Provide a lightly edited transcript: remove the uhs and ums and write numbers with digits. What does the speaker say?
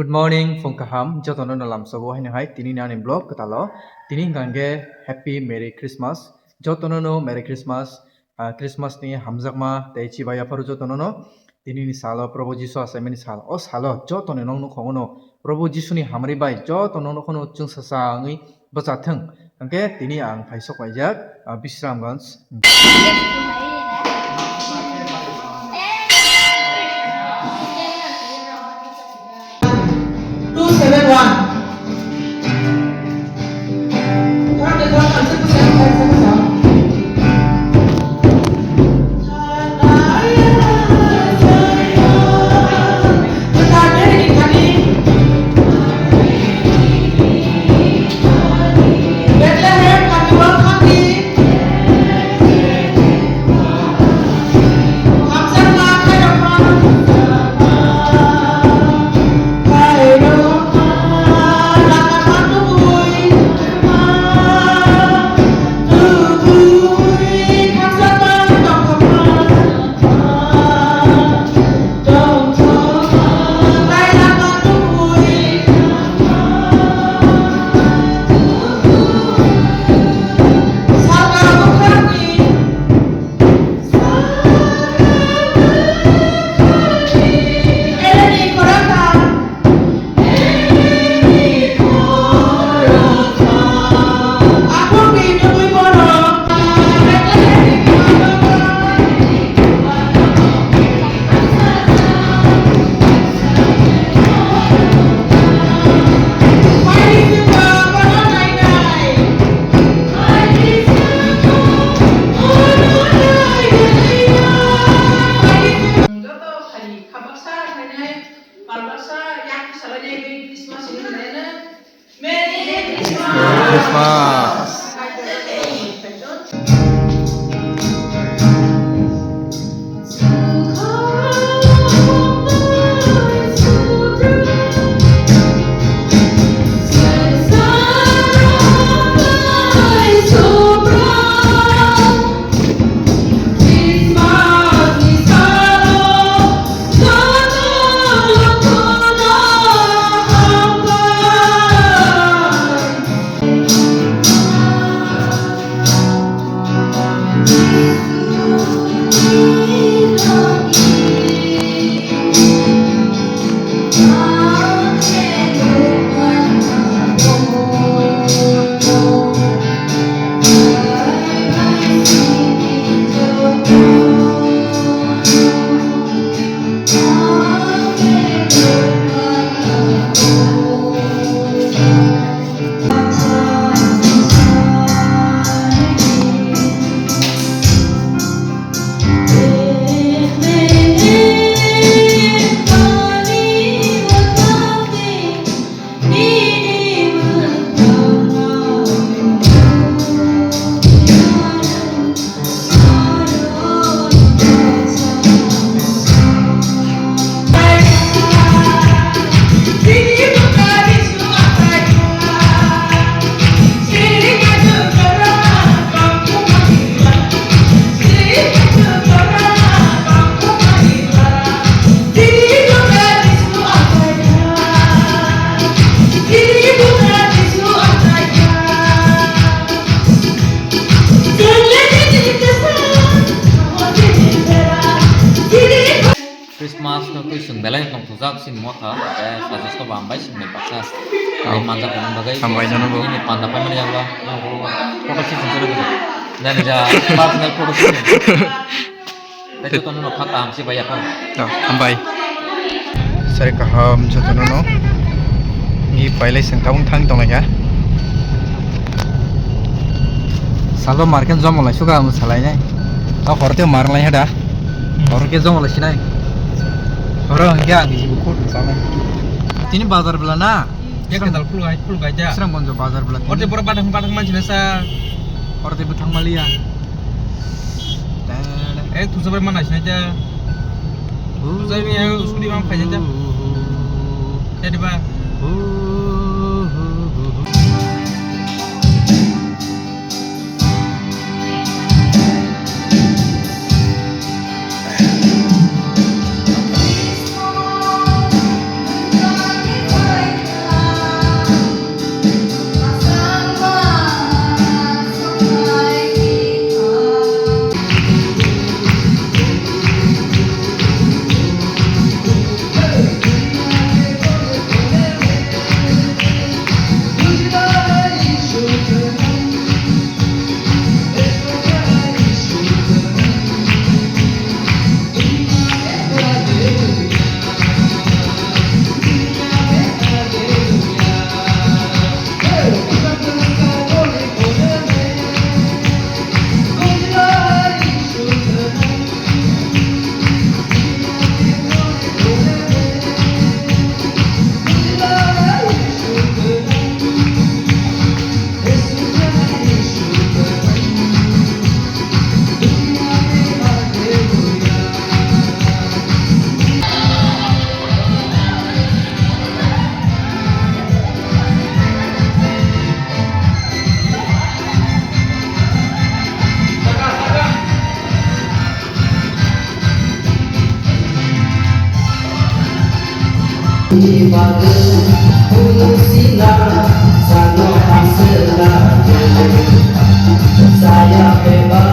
Good morning, Fongkaham. Jotono nalam sabo hai nahai. Tini nani blog ketalo. Tini gange Happy Merry Christmas. Jotono no Merry Christmas. Christmas ni hamzakma teichi baya paru jotono no. Tini ni salo Prabhu Jisu asai meni salo. O salo jotono nong no kongono. Prabhu Jisu ni hamri bai jotono no kono chung sasa ngi bacatheng. Gange tini ang paisok wajak Bisramgans. 271. Christmas. Christmas no tu sung belai tong tuzak sin motha sajas to bambai sin me paksa ai manja ko bagai Sampai jana bo. ini panda pa mene jangla na ko photo sin sin jore dan ja personal photo sin itu to no khata am si baya pa Sampai. Sari kaham jotono no. Ni pailai sengtawung thang tong ya. Salo marken jom olai suka am salai nai. Horte marang lai hada. Horke jom olai sinai. Orang yang di buku sama. Ini bazar belana. Ya kan puluh aja. Serang bonjo bazar belana. Orte pura padang macam nasa. Orte betang malia. Tu sampai mana sih aja. Saya ni yang sudi mam kaja aja. Jadi ba. Saya bebas